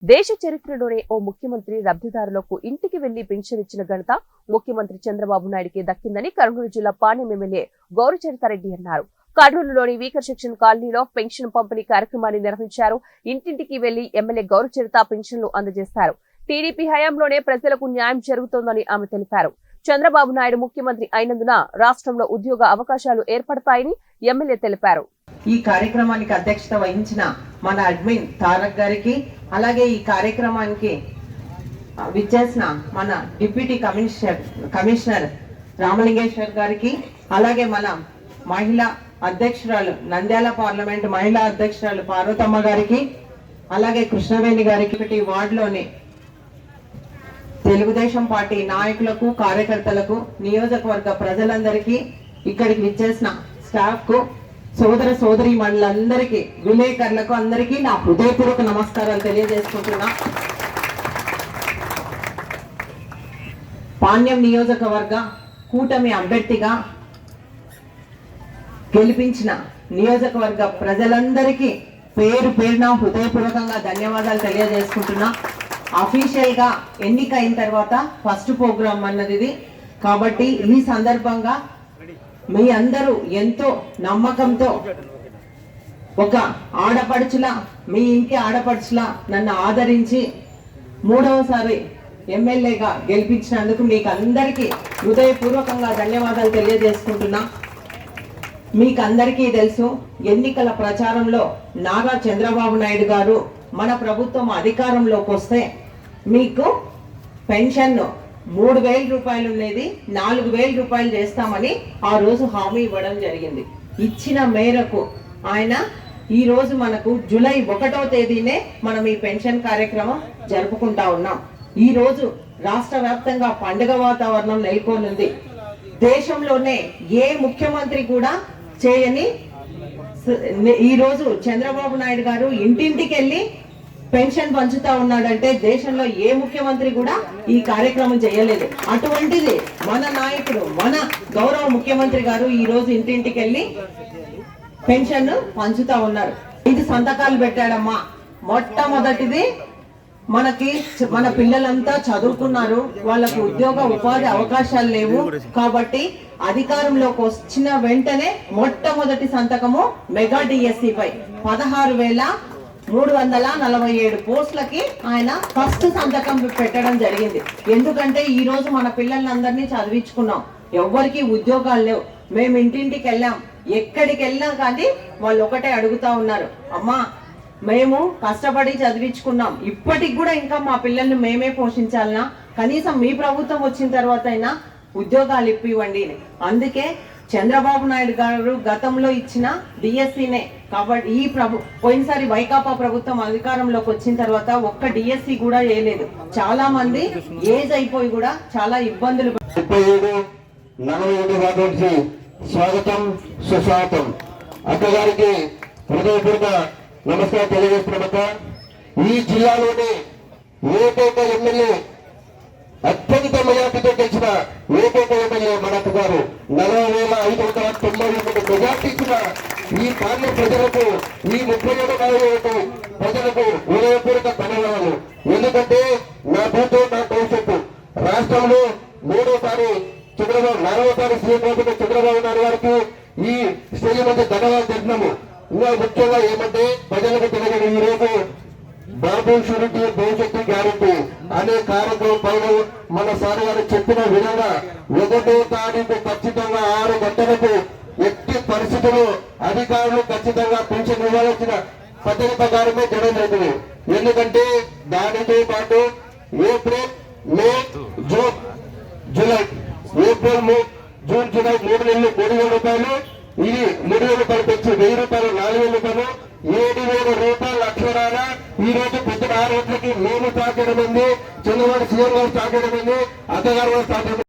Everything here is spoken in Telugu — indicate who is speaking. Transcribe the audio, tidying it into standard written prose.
Speaker 1: దేశ చరిత్రలోనే ఓ ముఖ్యమంత్రి లబ్ధిదారులకు ఇంటికి వెళ్లి పింఛన్ ఇచ్చిన ఘనత ముఖ్యమంత్రి చంద్రబాబు నాయుడుకి దక్కిందని కర్నూలు జిల్లా పాణ్యం ఎమ్మెల్యే గౌరచరితారెడ్డి అన్నారు. కర్నూలులోని వీకర్ సెక్షన్ కాలనీలో పెన్షన్ పంపిణీ కార్యక్రమాన్ని నిర్వహించారు. ఇంటింటికి వెళ్లి ఎమ్మెల్యే గౌరచరిత పెన్షన్లు అందజేశారు. టీడీపీ హయాంలోనే ప్రజలకు న్యాయం జరుగుతోందని ఆమె తెలిపారు. చంద్రబాబు నాయుడు ముఖ్యమంత్రి అయినందున రాష్ట్రంలో ఉద్యోగ అవకాశాలు ఏర్పడతాయని ఎమ్మెల్యే తెలిపారు.
Speaker 2: ఈ కార్యక్రమానికి అధ్యక్షత వహించిన మన అడ్మిన్ తారక్ గారికి, అలాగే ఈ కార్యక్రమానికి విచ్చేసిన మన డిప్యూటీ కమిషనర్ రామలింగేశ్వర్ గారికి, అలాగే మన మహిళా అధ్యక్షురాలు నంద్యాల పార్లమెంట్ మహిళా అధ్యక్షురాలు పార్వతమ్మ గారికి, అలాగే కృష్ణవేణి గారికి, వార్డులోని తెలుగుదేశం పార్టీ నాయకులకు, కార్యకర్తలకు, నియోజకవర్గ ప్రజలందరికీ, ఇక్కడికి విచ్చేసిన స్టాఫ్ కు, సోదర సోదరి మండలందరికీ, విలేకరులకు అందరికీ నా హృదయపూర్వక నమస్కారాలు తెలియజేసుకుంటున్నా. పాణ్యం నియోజకవర్గ కూటమి అభ్యర్థిగా గెలిపించిన నియోజకవర్గ ప్రజలందరికీ పేరు పేరున హృదయపూర్వకంగా ధన్యవాదాలు తెలియజేసుకుంటున్నా. అఫీషియల్ గా ఎన్నికైన తర్వాత ఫస్ట్ ప్రోగ్రామ్ అన్నది ఇది కాబట్టి ఈ సందర్భంగా మీ అందరూ ఎంతో నమ్మకంతో ఒక ఆడపడుచులా, మీ ఇంటి ఆడపడుచులా నన్ను ఆదరించి మూడవసారి ఎమ్మెల్యేగా గెలిపించినందుకు మీకు అందరికీ హృదయపూర్వకంగా ధన్యవాదాలు తెలియజేసుకుంటున్నా. మీకు అందరికీ తెలుసు, ఎన్నికల ప్రచారంలో నారా చంద్రబాబు నాయుడు గారు మన ప్రభుత్వం అధికారంలోకి వస్తే మీకు పెన్షన్ 3,000 రూపాయలు ఉండేది 4,000 రూపాయలు చేస్తామని ఆ రోజు హామీ ఇవ్వడం జరిగింది. ఇచ్చిన మేరకు ఆయన ఈ రోజు మనకు జూలై 1వ తేదీనే మనం ఈ పెన్షన్ కార్యక్రమం జరుపుకుంటా ఉన్నాం. ఈ రోజు రాష్ట్ర వ్యాప్తంగా పండుగ వాతావరణం నెలకొనుంది. దేశంలోనే ఏ ముఖ్యమంత్రి కూడా చేయని ఈ రోజు చంద్రబాబు నాయుడు గారు ఇంటింటికి వెళ్ళి పెన్షన్ పంచుతా ఉన్నాడంటే దేశంలో ఏ ముఖ్యమంత్రి కూడా ఈ కార్యక్రమం చేయలేదు. అటువంటిది మన నాయకుడు, మన గౌరవ ముఖ్యమంత్రి గారు ఈ రోజు ఇంటింటికి వెళ్ళి పెన్షన్ పంచుతా ఉన్నారు. 5 సంతకాలు పెట్టాడమ్మా. మొట్టమొదటిది, మన పిల్లలంతా చదువుకున్నారు, వాళ్ళకు ఉద్యోగ ఉపాధి అవకాశాలు లేవు కాబట్టి అధికారంలోకి వచ్చిన వెంటనే మొట్టమొదటి సంతకము మెగా డిఎస్సి పై 16,347 పోస్టులకి ఆయన ఫస్ట్ సంతకం పెట్టడం జరిగింది. ఎందుకంటే ఈ రోజు మన పిల్లలందరినీ చదివించుకున్నాం, ఎవ్వరికి ఉద్యోగాలు లేవు. మేము ఇంటింటికి వెళ్ళాం, ఎక్కడికి వెళ్ళినా కానీ వాళ్ళు ఒకటే అడుగుతా ఉన్నారు, అమ్మా మేము కష్టపడి చదివించుకున్నాం, ఇప్పటికి కూడా ఇంకా మా పిల్లల్ని మేమే పోషించాలనా, కనీసం మీ ప్రభుత్వం వచ్చిన తర్వాత అయినా ఉద్యోగాలు ఇప్పివ్వండి. అందుకే చంద్రబాబు నాయుడు గారు గతంలో ఇచ్చిన డిఎస్సీనే కాబట్టి పోయినసారి వైకాపా ప్రభుత్వం అధికారంలోకి వచ్చిన తర్వాత ఒక్క డిఎస్సీ కూడా వేయలేదు. చాలా మంది ఏజ్ అయిపోయి కూడా చాలా ఇబ్బందులు.
Speaker 3: 47 స్వాగతం సుస్వాగతం. అక్కగారికి హృదయపూర్వక నమస్కారం తెలియజేస్తున్నమాట. ఈ జిల్లాలోని ఏకైక ఎమ్మెల్యే, అత్యధిక మెజార్టీతో గెలిచిన ఏకైక ఎమ్మెల్యే మన అక్కగారు 40,590 మెజార్టీ ఇచ్చిన ఈ పార్లమెంట్ ప్రజలకు, ఈ 37 ప్రజలకు హృదయపూర్వక ధన్యవాదాలు. ఎందుకంటే నా భూతో నా భవిష్యత్తు. రాష్ట్రంలో 4వసారి సీఎం అవుతున్న చంద్రబాబు నాయుడు గారికి ఈ స్టేజ్ మధ్య ధన్యవాదాలు చెప్తున్నాము. ఇంకా ముఖ్యంగా ఏమంటే ప్రజలకు తెలియని ఈ రోజు బాబు షూరిటీ భవిష్యత్తు గ్యారంటీ అనే కార్యక్రమం పైన మన సార్ గారు చెప్పిన విధంగా 1వ తారీఖు ఖచ్చితంగా 6 గంటలకు ఎట్టి పరిస్థితుల్లో అధికారులు ఖచ్చితంగా పెన్షన్ ఇవ్వాల్సిన పద్ధతి ప్రకారమే జరగడం జరుగుతుంది. ఎందుకంటే దానితో పాటు ఏప్రిల్, మే, జూన్, జూలై, ఏప్రిల్, మే, జూన్, జూలై 3 నెలలు 3,000 రూపాయలు, ఇది 3,000 రూపాయలు పెంచి 1,000 రూపాయలు 4,000 రూపాయలు 7,000 రూపాయలు అక్షరాల ఈ రోజు పొద్దున 6 గంటలకి మేము స్టార్ట్ చేయడం ఉంది. చంద్రబాబు సీఎం గారు స్టార్ట్ చేయడం ఉంది, అత్తగారు స్టార్ట్ చేయడం.